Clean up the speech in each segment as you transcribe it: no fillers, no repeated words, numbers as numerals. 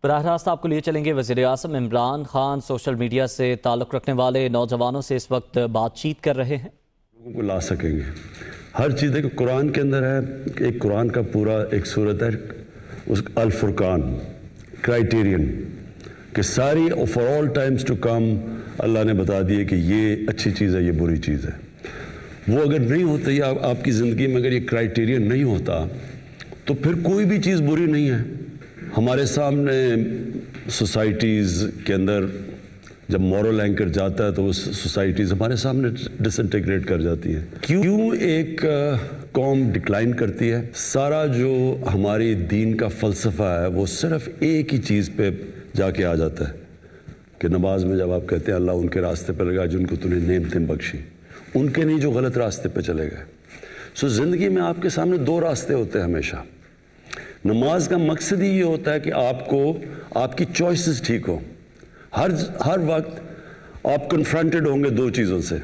براہ راست آپ کو لیے چلیں گے۔ وزیر اعظم عمران خان سوشل میڈیا سے تعلق رکھنے والے نوجوانوں سے اس وقت بات چیت کر رہے ہیں۔ لوگوں کو لا سکیں گے ہر چیز ہے کہ قرآن کے اندر ہے، ایک قرآن کا پورا ایک صورت ہے اس الفرقان کرائیٹیرین کہ ساری for all times to come اللہ نے بتا دیے کہ یہ اچھی چیز ہے، یہ بری چیز ہے۔ وہ اگر نہیں ہوتا یا آپ کی زندگی میں اگر یہ کرائیٹیرین نہیں ہوتا تو پھر کوئی بھی چیز بری نہیں ہے۔ ہمارے سامنے سوسائٹیز کے اندر جب مورل اینکر جاتا ہے تو وہ سوسائٹیز ہمارے سامنے ڈس انٹیگریٹ کر جاتی ہیں۔ کیوں ایک قوم ڈکلائن کرتی ہے؟ سارا جو ہماری دین کا فلسفہ ہے وہ صرف ایک ہی چیز پہ جا کے آ جاتا ہے کہ نماز میں جب آپ کہتے ہیں اللہ ان کے راستے پہ لگا جن کو تو نے نعمتیں بخشی، ان کے نہیں جو غلط راستے پہ چلے گئے۔ سو زندگی میں آپ کے سامنے دو راستے ہوتے ہیں ہمیشہ۔ نماز کا مقصد ہی یہ ہوتا ہے کہ آپ کو آپ کی چوائسز ٹھیک ہو۔ ہر وقت آپ کنفرنٹڈ ہوں گے دو چیزوں سے،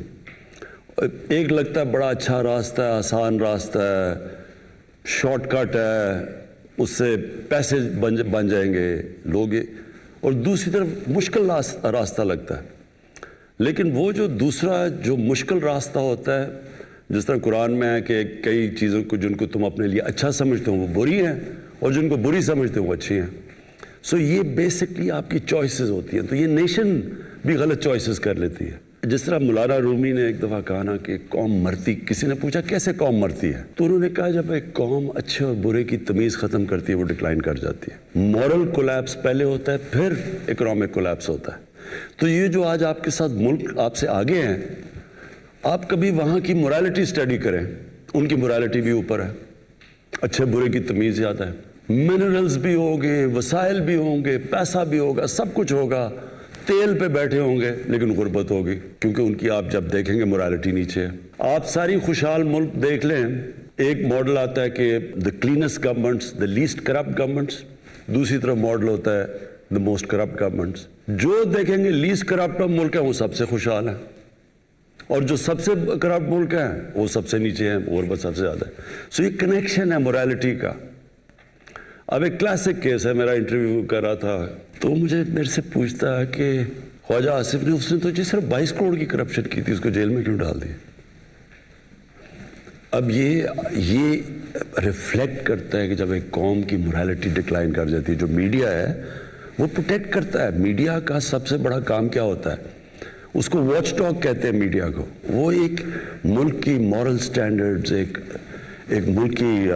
ایک لگتا ہے بڑا اچھا راستہ ہے، آسان راستہ ہے، شارٹ کٹ ہے، اس سے پیسے بن جائیں گے لوگ، اور دوسری طرف مشکل راستہ لگتا ہے۔ لیکن وہ جو دوسرا جو مشکل راستہ ہوتا ہے، جس طرح قرآن میں ہے کہ کئی چیزوں کو جن کو تم اپنے لیے اچھا سمجھتے ہو وہ بری ہیں، اور جن کو بری سمجھتے ہو وہ اچھی ہیں۔ سو یہ بیسکلی آپ کی چوائسز ہوتی ہیں۔ تو یہ نیشن بھی غلط چوائسز کر لیتی ہے۔ جس طرح مولانا رومی نے ایک دفعہ کہا نا کہ قوم مرتی، کسی نے پوچھا کیسے قوم مرتی ہے، تو انہوں نے کہا جب ایک قوم اچھے اور برے کی تمیز ختم کرتی ہے وہ ڈکلائن کر جاتی ہے۔ مورل کولیپس پہلے ہوتا ہے، پھر اکنامک کولیپس ہوتا ہے۔ تو یہ جو آج آپ کے ساتھ ملک آپ سے آگے ہیں، آپ کبھی وہاں کی مورالٹی سٹڈی کریں، ان کی مورالٹی بھی اوپر ہے، اچھے برے کی تمیز زیادہ ہے۔ منرلز بھی ہوں گے، وسائل بھی ہوں گے، پیسہ بھی ہوگا، سب کچھ ہوگا، تیل پہ بیٹھے ہوں گے، لیکن غربت ہوگی کیونکہ ان کی آپ جب دیکھیں گے مورالٹی نیچے ہے۔ آپ ساری خوشحال ملک دیکھ لیں، ایک ماڈل آتا ہے کہ the cleanest governments, the least corrupt governments، دوسری طرف ماڈل ہوتا ہے the most corrupt governments۔ جو دیکھیں گے لیسٹ کرپٹ ملک ہیں وہ سب سے خوشحال ہیں، اور جو سب سے کرپٹ ملک ہیں وہ سب سے نیچے ہیں، غربت سب سے زیادہ ہے۔ سو یہ کنیکشن ہے مورالٹی کا۔ اب ایک کلاسک کیس ہے، میرا انٹرویو کر رہا تھا تو مجھے میرے سے پوچھتا ہے کہ خواجہ آصف نے اس نے تو صرف 22 کروڑ کی کرپشن کی تھی، اس کو جیل میں کیوں ڈال دیا؟ اب یہ ریفلیکٹ کرتا ہے کہ جب ایک قوم کی مورالٹی ڈکلائن کر جاتی ہے، جو میڈیا ہے وہ پروٹیکٹ کرتا ہے۔ میڈیا کا سب سے بڑا کام کیا ہوتا ہے؟ اس کو واچ ڈاگ کہتے ہیں میڈیا کو۔ وہ ایک ملک کی مورل سٹینڈرڈز، ایک ملک کی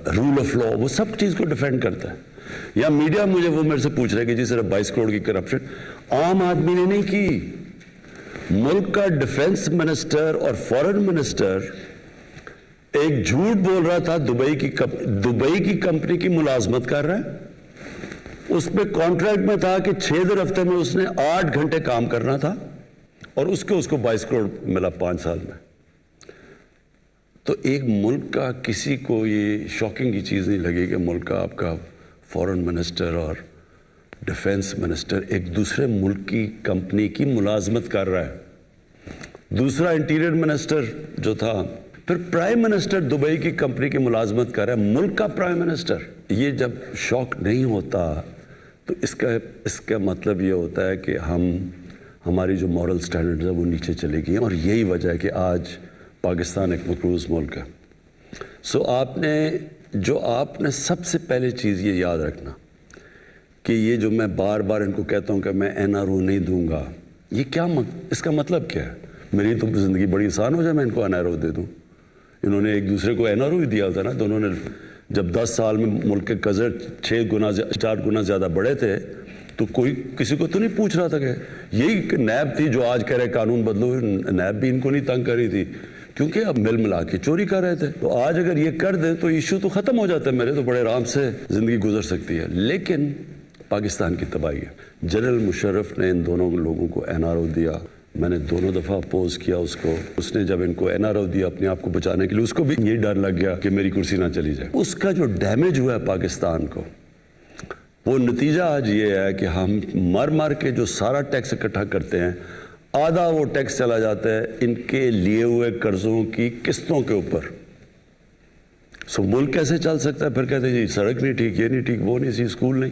رول آف لا، وہ سب چیز کو ڈیفینڈ کرتا ہے۔ یا میڈیا مجھے وہ میرے سے پوچھ رہا ہے کہ جی صرف 22 کروڑ کی کرپشن عام آدمی نے نہیں کی۔ ملک کا ڈیفنس منسٹر اور فورن منسٹر ایک جھوٹ بول رہا تھا، دبئی کی کمپنی کی ملازمت کر رہا ہے، اس پہ کانٹریکٹ میں تھا کہ 6 دن ہفتے میں اس نے 8 گھنٹے کام کرنا تھا، اور اس کو 22 کروڑ ملا 5 سال میں۔ تو ایک ملک کا کسی کو یہ شاکنگ کی چیز نہیں لگے کہ ملک کا آپ کا فورن منسٹر اور ڈیفنس منسٹر ایک دوسرے ملک کی کمپنی کی ملازمت کر رہا ہے۔ دوسرا انٹیریئر منسٹر جو تھا، پھر پرائم منسٹر دبئی کی کمپنی کی ملازمت کر رہا ہے، ملک کا پرائم منسٹر۔ یہ جب شوق نہیں ہوتا تو اس کا مطلب یہ ہوتا ہے کہ ہماری جو مورل سٹینڈرڈز ہیں وہ نیچے چلے گئی ہیں، اور یہی وجہ ہے کہ آج پاکستان ایک مقروض ملک ہے۔ سو آپ نے سب سے پہلے چیز یہ یاد رکھنا کہ یہ جو میں بار بار ان کو کہتا ہوں کہ میں NRO نہیں دوں گا، یہ کیا اس کا مطلب کیا ہے؟ میری تو زندگی بڑی آسان ہو جائے میں ان کو NRO دے دوں۔ انہوں نے ایک دوسرے کو NRO ہی دیا تھا نا، تو انہوں نے جب 10 سال میں ملک کے قرض 4 گنا زیادہ بڑھے تھے تو کوئی کسی کو تو نہیں پوچھ رہا تھا کہ یہی نیب تھی جو آج کہہ رہے قانون بدلو، نیب بھی ان کو نہیں تنگ کر رہی تھی کیونکہ اب مل ملا کے چوری کر رہے تھے۔ تو آج اگر یہ کر دیں تو ایشو تو ختم ہو جاتا ہے، میرے تو بڑے آرام سے زندگی گزر سکتی ہے۔ لیکن پاکستان کی تباہی ہے۔ جنرل مشرف نے ان دونوں لوگوں کو NRO دیا، میں نے دونوں دفعہ اپوز کیا اس کو۔ اس نے جب ان کو NRO دیا اپنے آپ کو بچانے کے لیے، اس کو بھی یہ ڈر لگ گیا کہ میری کرسی نہ چلی جائے۔ اس کا جو ڈیمیج ہوا ہے پاکستان کو، وہ نتیجہ آج یہ ہے کہ ہم مر کے جو سارا ٹیکس اکٹھا کرتے ہیں، آدھا وہ ٹیکس چلا جاتا ہے ان کے لیے ہوئے قرضوں کی قسطوں کے اوپر۔ سو ملک کیسے چل سکتا ہے؟ پھر کہتے ہیں جی سڑک نہیں ٹھیک، یہ نہیں ٹھیک، وہ نہیں سی، اسکول نہیں۔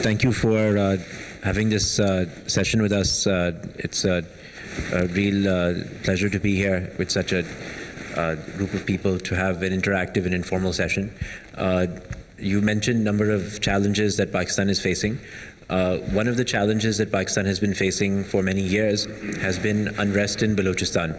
Thank you for having this session with us. It's a real pleasure to be here with such a group of people to have an interactive and informal session. You mentioned a number of challenges that Pakistan is facing. One of the challenges that Pakistan has been facing for many years has been unrest in Balochistan.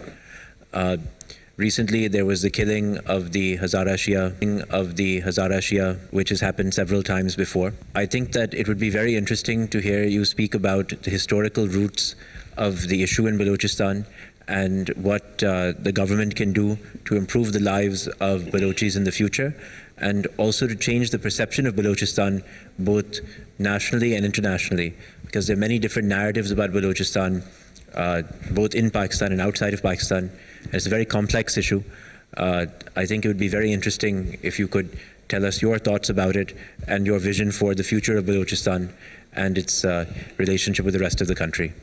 Recently, there was the killing of the Hazara Shia, which has happened several times before. I think that it would be very interesting to hear you speak about the historical roots of the issue in Balochistan and what the government can do to improve the lives of Balochis in the future, and also to change the perception of Balochistan both nationally and internationally, because there are many different narratives about Balochistan, both in Pakistan and outside of Pakistan. It's a very complex issue. I think it would be very interesting if you could tell us your thoughts about it and your vision for the future of Balochistan and its relationship with the rest of the country.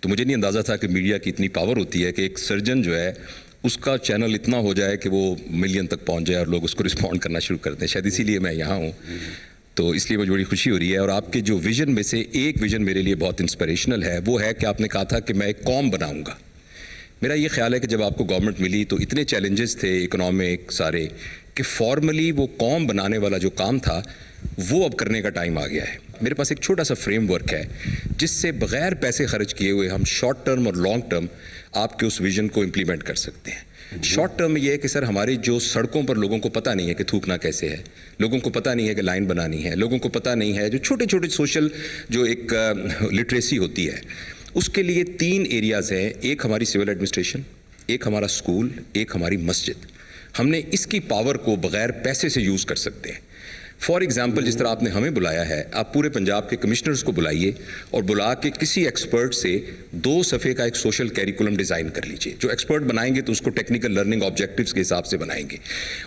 تو مجھے نہیں اندازہ تھا کہ media کی اتنی power ہوتی ہے کہ ایک سرجن جو ہے اس کا چینل اتنا ہو جائے کہ وہ ملین تک پہنچ جائے اور لوگ اس کو رسپونڈ کرنا شروع کر دیں. شاید اسی لیے میں یہاں ہوں. تو اس لیے مجھے بڑی خوشی ہو رہی ہے. اور آپ کے جو ویژن میں سے ایک ویژن میرے لیے بہت انسپریشنل ہے, وہ ہے کہ آپ نے کہا تھا کہ میں ایک قوم بناؤں گا. میرا یہ خیال ہے کہ جب آپ کو گورنمنٹ ملی تو اتنے چیلنجز تھے اکنامک سارے, کہ فارملی وہ قوم بنانے والا جو کام تھا وہ اب کرنے کا ٹائم آ گیا ہے. میرے پاس ایک چھوٹا سا فریم ورک ہے جس سے بغیر پیسے خرچ کیے ہوئے ہم شارٹ ٹرم اور لانگ ٹرم آپ کے اس ویژن کو امپلیمنٹ کر سکتے ہیں. شارٹ ٹرم میں یہ ہے کہ سر ہماری جو سڑکوں پر لوگوں کو پتہ نہیں ہے کہ تھوکنا کیسے ہے, لوگوں کو پتہ نہیں ہے کہ لائن بنانی ہے, لوگوں کو پتہ نہیں ہے جو چھوٹے چھوٹے سوشل جو ایک لٹریسی ہوتی ہے, اس کے لیے 3 ایریاز ہیں. ایک ہماری سول ایڈمنسٹریشن, ایک ہمارا اسکول, ایک ہماری مسجد. ہم نے اس کی پاور کو بغیر پیسے سے یوز کر سکتے ہیں. فار ایگزامپل جس طرح آپ نے ہمیں بلایا ہے, آپ پورے پنجاب کے کمشنرز کو بلائیے اور بلا کے کسی ایکسپرٹ سے 2 صفحے کا ایک سوشل کیریکولم ڈیزائن کر لیجئے. جو ایکسپرٹ بنائیں گے تو اس کو ٹیکنیکل لرننگ آبجیکٹیوز کے حساب سے بنائیں گے.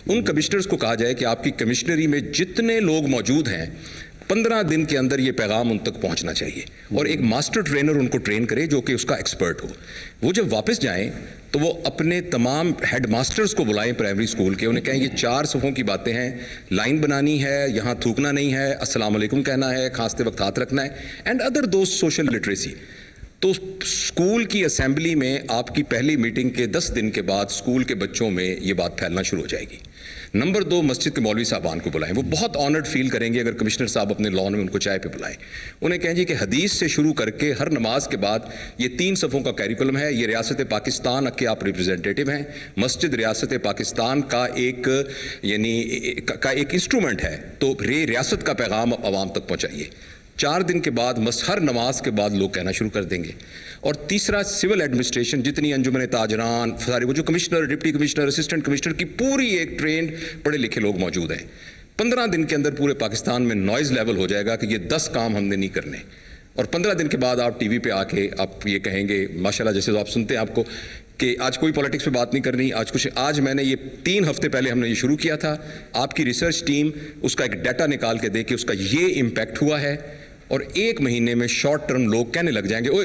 ان کمشنرز کو کہا جائے کہ آپ کی کمشنری میں جتنے لوگ موجود ہیں 15 دن کے اندر یہ پیغام ان تک پہنچنا چاہیے, اور ایک ماسٹر ٹرینر ان کو ٹرین کرے جو کہ اس کا ایکسپرٹ ہو. وہ جب واپس جائیں تو وہ اپنے تمام ہیڈ ماسٹرز کو بلائیں پرائمری اسکول کے, انہیں کہیں یہ 4 صفحوں کی باتیں ہیں, لائن بنانی ہے, یہاں تھوکنا نہیں ہے, السلام علیکم کہنا ہے, کھانستے وقت ہاتھ رکھنا ہے, and other those social literacy. تو اسکول کی اسمبلی میں آپ کی پہلی میٹنگ کے 10 دن کے بعد اسکول کے بچوں میں یہ بات پھیلنا شروع ہو جائے گی. نمبر 2, مسجد کے مولوی صاحبان کو بلائیں. وہ بہت آنرڈ فیل کریں گے اگر کمشنر صاحب اپنے لان میں ان کو چائے پہ بلائیں. انہیں کہیں جی کہ حدیث سے شروع کر کے ہر نماز کے بعد یہ 3 صفحوں کا کیریکولم ہے, یہ ریاست پاکستان کے آپ ریپرزینٹیٹو ہیں, مسجد ریاست پاکستان کا ایک ایک انسٹرومنٹ ہے, تو ریاست کا پیغام عوام تک پہنچائیے. 4 دن کے بعد ہر نماز کے بعد لوگ کہنا شروع کر دیں گے. اور تیسرا, سول ایڈمنسٹریشن, جتنی انجمن تاجران سارے وہ جو commissioner, deputy commissioner, assistant commissioner کی پوری ایک ٹرینڈ پڑھے لکھے لوگ موجود ہیں. 15 دن کے اندر پورے پاکستان میں نوائز لیول ہو جائے گا کہ یہ 10 کام ہم نے نہیں کرنے. اور 15 دن کے بعد آپ ٹی وی پہ آ کے آپ یہ کہیں گے ماشاءاللہ, جیسے آپ سنتے ہیں آپ کو کہ آج کوئی پولیٹکس پہ بات نہیں کرنی, آج میں نے یہ 3 ہفتے پہلے ہم نے یہ شروع کیا تھا, آپ کی ریسرچ ٹیم اس کا ایک ڈیٹا نکال کے دے کہ اس کا یہ امپیکٹ ہوا ہے. اور 1 مہینے میں شارٹ ٹرم لوگ کہنے لگ جائیں گے, اوے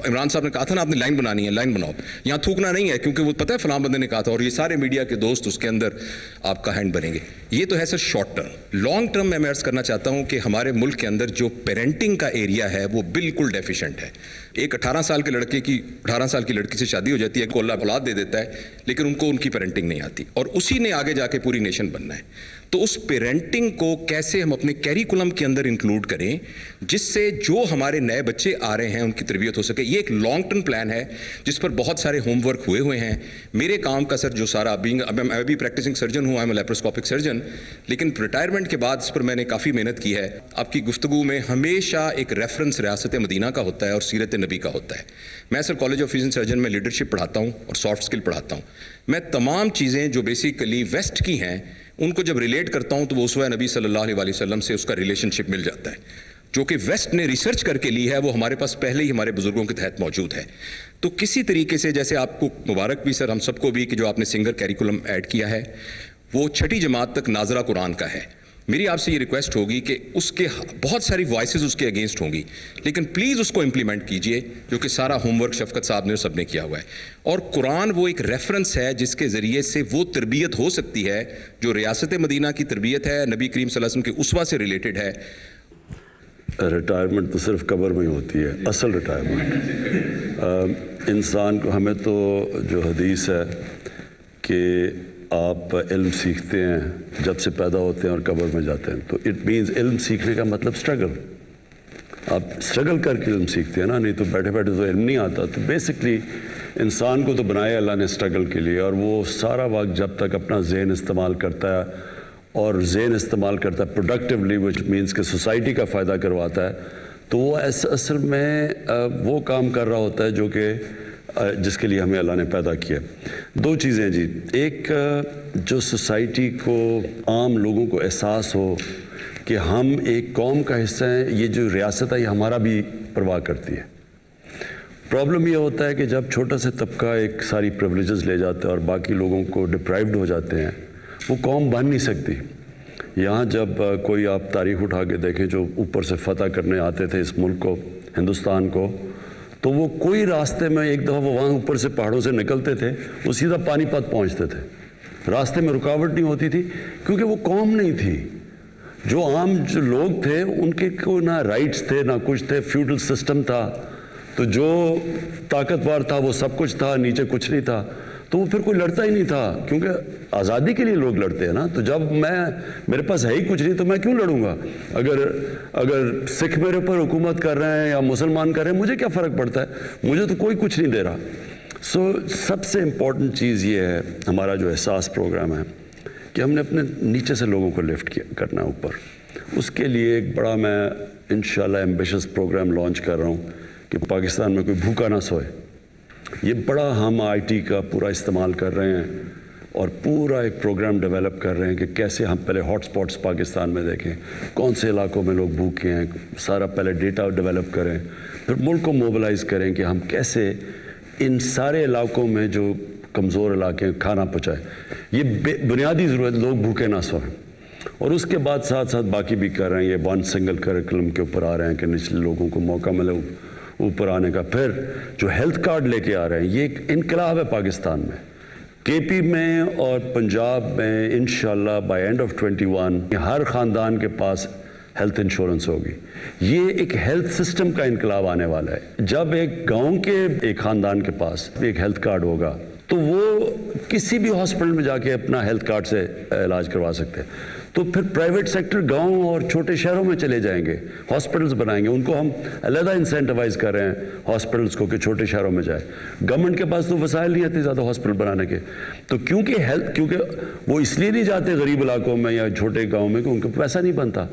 عمران صاحب نے کہا تھا نا آپ نے لائن بنانی ہے, لائن بناؤ, یہاں تھوکنا نہیں ہے کیونکہ وہ پتہ ہے فلاں بندے نے کہا تھا, اور یہ سارے میڈیا کے دوست اس کے اندر آپ کا ہینڈ بنیں گے. یہ تو ہے سر شارٹ ٹرم. لانگ ٹرم میں عرض کرنا چاہتا ہوں کہ ہمارے ملک کے اندر جو پیرنٹنگ کا ایریا ہے وہ بالکل ڈیفیشینٹ ہے. ایک 18 سال کے لڑکے کی 18 سال کی لڑکی سے شادی ہو جاتی ہے, کو اللہ اولاد دے دیتا ہے, لیکن ان کی پیرنٹنگ نہیں آتی, اور اسی نے آگے جا کے پوری نیشن بننا ہے. تو اس پیرنٹنگ کو کیسے ہم اپنے کیریکولم کے اندر انکلوڈ کریں جس سے جو ہمارے نئے بچے آ رہے ہیں ان کی تربیت ہو سکے. یہ ایک لانگ ٹرم پلان ہے جس پر بہت سارے ہوم ورک ہوئے ہیں. میرے کام کا سر جو سارا میں بھی پریکٹسنگ سرجن ہوں, I am a laparoscopic surgeon, لیکن ریٹائرمنٹ کے بعد اس پر میں نے کافی محنت کی ہے. آپ کی گفتگو میں ہمیشہ ایک ریفرنس ریاست مدینہ کا ہوتا ہے اور سیرت نبی کا ہوتا ہے. میں سر کالج آف فزن سرجن میں لیڈرشپ پڑھاتا ہوں اور سافٹ اسکل پڑھاتا ہوں. میں تمام چیزیں جو بیسیکلی ویسٹ کی ہیں ان کو جب ریلیٹ کرتا ہوں تو وہ اسوہ نبی صلی اللہ علیہ وسلم سے اس کا ریلیشن شپ مل جاتا ہے. جو کہ ویسٹ نے ریسرچ کر کے لی ہے وہ ہمارے پاس پہلے ہی ہمارے بزرگوں کے تحت موجود ہے. تو کسی طریقے سے جیسے آپ کو مبارک بھی سر, ہم سب کو بھی, کہ جو آپ نے سنگر کیریکولم ایڈ کیا ہے وہ 6ٹھی جماعت تک ناظرہ قرآن کا ہے. میری آپ سے یہ ریکویسٹ ہوگی کہ اس کے بہت ساری وائسز اس کے اگینسٹ ہوں گی, لیکن پلیز اس کو امپلیمنٹ کیجئے, جو کہ سارا ہوم ورک شفقت صاحب نے سب نے کیا ہوا ہے. اور قرآن وہ ایک ریفرنس ہے جس کے ذریعے سے وہ تربیت ہو سکتی ہے جو ریاست مدینہ کی تربیت ہے, نبی کریم صلی اللہ علیہ وسلم کے اسوہ سے ریلیٹڈ ہے. ریٹائرمنٹ تو صرف قبر میں ہی ہوتی ہے, اصل ریٹائرمنٹ انسان کو. ہمیں تو جو حدیث ہے کہ آپ علم سیکھتے ہیں جب سے پیدا ہوتے ہیں اور قبر میں جاتے ہیں, تو اٹ مینز علم سیکھنے کا مطلب سٹرگل. آپ سٹرگل کر کے علم سیکھتے ہیں نا, نہیں تو بیٹھے بیٹھے تو علم نہیں آتا. تو بیسکلی انسان کو تو بنایا اللہ نے سٹرگل کے لیے, اور وہ سارا وقت جب تک اپنا ذہن استعمال کرتا ہے اور ذہن استعمال کرتا ہے پروڈکٹیولی, وچ مینس کہ سوسائٹی کا فائدہ کرواتا ہے, تو وہ اصل میں وہ کام کر رہا ہوتا ہے جو کہ جس کے لیے ہمیں اللہ نے پیدا کیا. 2 چیزیں جی. ایک جو سوسائٹی کو, عام لوگوں کو احساس ہو کہ ہم ایک قوم کا حصہ ہیں, یہ جو ریاست ہے یہ ہمارا بھی پرواہ کرتی ہے. پرابلم یہ ہوتا ہے کہ جب چھوٹا سا طبقہ ایک ساری پریولیجز لے جاتا ہے اور باقی لوگوں کو ڈپرائیوڈ ہو جاتے ہیں, وہ قوم بن نہیں سکتی. یہاں جب کوئی آپ تاریخ اٹھا کے دیکھیں جو اوپر سے فتح کرنے آتے تھے اس ملک کو, ہندوستان کو, تو وہ کوئی راستے میں ایک دفعہ وہ وہاں اوپر سے پہاڑوں سے نکلتے تھے, وہ سیدھا پانی پت پہنچتے تھے. راستے میں رکاوٹ نہیں ہوتی تھی کیونکہ وہ قوم نہیں تھی. جو عام جو لوگ تھے ان کے کوئی نہ رائٹس تھے نہ کچھ تھے, فیوڈل سسٹم تھا. تو جو طاقتور تھا وہ سب کچھ تھا, نیچے کچھ نہیں تھا. تو وہ پھر کوئی لڑتا ہی نہیں تھا, کیونکہ آزادی کے لیے لوگ لڑتے ہیں نا. تو جب میرے پاس ہے ہی کچھ نہیں تو میں کیوں لڑوں گا؟ اگر سکھ میرے اوپر حکومت کر رہے ہیں یا مسلمان کر رہے ہیں, مجھے کیا فرق پڑتا ہے؟ مجھے تو کوئی کچھ نہیں دے رہا. سب سے امپورٹنٹ چیز یہ ہے ہمارا جو احساس پروگرام ہے کہ ہم نے اپنے نیچے سے لوگوں کو لفٹ کرنا ہے اوپر. اس کے لیے ایک بڑا میں انشاءاللہ ایمبیشس پروگرام لانچ کر رہا ہوں کہ پاکستان میں کوئی بھوکا نہ سوئے. یہ بڑا ہم آئی ٹی کا پورا استعمال کر رہے ہیں اور پورا ایک پروگرام ڈیولپ کر رہے ہیں کہ کیسے ہم پہلے ہاٹ سپاٹس پاکستان میں دیکھیں, کون سے علاقوں میں لوگ بھوکے ہیں, سارا پہلے ڈیٹا ڈیولپ کریں, پھر ملک کو موبلائز کریں کہ ہم کیسے ان سارے علاقوں میں جو کمزور علاقے ہیں کھانا پہنچائیں. یہ بنیادی ضرورت, لوگ بھوکے نہ سوئیں. اور اس کے بعد ساتھ ساتھ باقی بھی کر رہے ہیں. یہ 1 سنگل کریکولم کے اوپر آ رہے ہیں کہ نچلے لوگوں کو موقع ملے اوپر آنے کا. پھر جو ہیلتھ کارڈ لے کے آ رہے ہیں, یہ ایک انقلاب ہے پاکستان میں. کے پی میں اور پنجاب میں انشاءاللہ بائی اینڈ آف 21 ہر خاندان کے پاس ہیلتھ انشورنس ہوگی. یہ ایک ہیلتھ سسٹم کا انقلاب آنے والا ہے. جب ایک گاؤں کے ایک خاندان کے پاس ایک ہیلتھ کارڈ ہوگا تو وہ کسی بھی ہاسپٹل میں جا کے اپنا ہیلتھ کارڈ سے علاج کروا سکتے ہیں. تو پھر پرائیویٹ سیکٹر گاؤں اور چھوٹے شہروں میں چلے جائیں گے, ہاسپٹلز بنائیں گے. ان کو ہم علیحدہ انسینٹیوائز کر رہے ہیں ہاسپٹلز کو کہ چھوٹے شہروں میں جائے. گورنمنٹ کے پاس تو وسائل نہیں آتے زیادہ ہاسپٹل بنانے کے. تو کیونکہ وہ اس لیے نہیں جاتے غریب علاقوں میں یا چھوٹے گاؤں میں کہ ان کو پیسہ نہیں بنتا.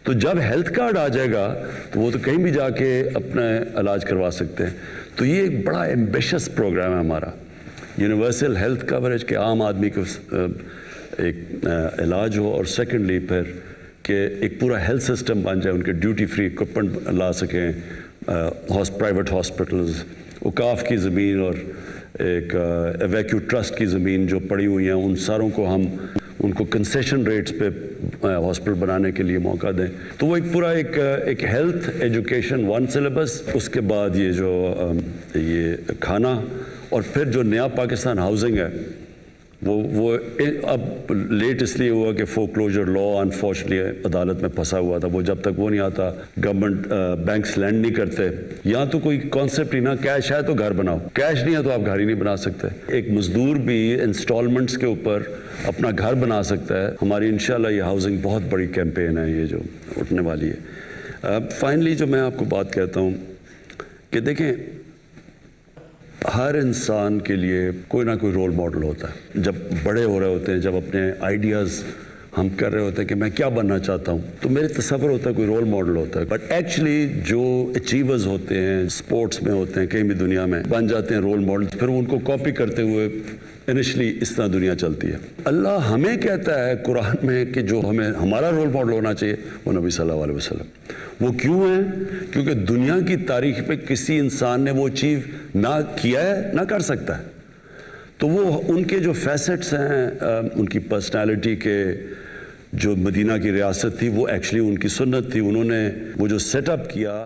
تو جب ہیلتھ کارڈ آ جائے گا تو وہ تو کہیں بھی جا کے اپنا علاج کروا سکتے ہیں. تو یہ ایک بڑا ایمبیشس پروگرام ہے ہمارا, یونیورسل ہیلتھ کوریج کے عام آدمی کو ایک علاج ہو, اور سیکنڈلی پھر کہ ایک پورا ہیلتھ سسٹم بن جائے, ان کے ڈیوٹی فری اکوپمنٹ لا سکیں. پرائیویٹ ہاسپٹلز, اوقاف کی زمین اور ایک ایویکیو ٹرسٹ کی زمین جو پڑی ہوئی ہیں ان ساروں کو ہم ان کو کنسیشن ریٹس پہ ہاسپٹل بنانے کے لیے موقع دیں. تو وہ ایک پورا ایک ہیلتھ ایجوکیشن 1 سلیبس, اس کے بعد یہ جو یہ کھانا, اور پھر جو نیا پاکستان ہاؤسنگ ہے وہ اب لیٹ اس لیے ہوا کہ فورکلوجر لا انفارچونیٹلی عدالت میں پھنسا ہوا تھا. وہ جب تک وہ نہیں آتا گورنمنٹ بینکس لینڈ نہیں کرتے. یہاں تو کوئی کانسیپٹ ہی نہ, کیش ہے تو گھر بناؤ, کیش نہیں ہے تو آپ گھر ہی نہیں بنا سکتے. ایک مزدور بھی انسٹالمنٹس کے اوپر اپنا گھر بنا سکتا ہے. ہماری انشاءاللہ یہ ہاؤسنگ بہت بڑی کیمپین ہے یہ جو اٹھنے والی ہے. فائنلی جو میں آپ کو بات کہتا ہوں کہ دیکھیں, ہر انسان کے لیے کوئی نہ کوئی رول ماڈل ہوتا ہے. جب بڑے ہو رہے ہوتے ہیں, جب اپنے آئیڈیاز ہم کر رہے ہوتے ہیں کہ میں کیا بننا چاہتا ہوں, تو میرے تصور ہوتا ہے کوئی رول ماڈل ہوتا ہے. بٹ ایکچولی جو اچیورز ہوتے ہیں, سپورٹس میں ہوتے ہیں, کہیں بھی دنیا میں بن جاتے ہیں رول ماڈل, پھر ان کو کاپی کرتے ہوئے انیشلی اس طرح دنیا چلتی ہے. اللہ ہمیں کہتا ہے قرآن میں کہ جو ہمیں ہمارا رول ماڈل ہونا چاہیے وہ نبی صلی اللہ علیہ وسلم. وہ کیوں ہیں؟ کیونکہ دنیا کی تاریخ پہ کسی انسان نے وہ اچیو نہ کیا ہے نہ کر سکتا ہے. تو وہ ان کے جو فیسٹس ہیں, ان کی پرسنالٹی کے, جو مدینہ کی ریاست تھی وہ ایکچولی ان کی سنت تھی. انہوں نے وہ جو سیٹ اپ کیا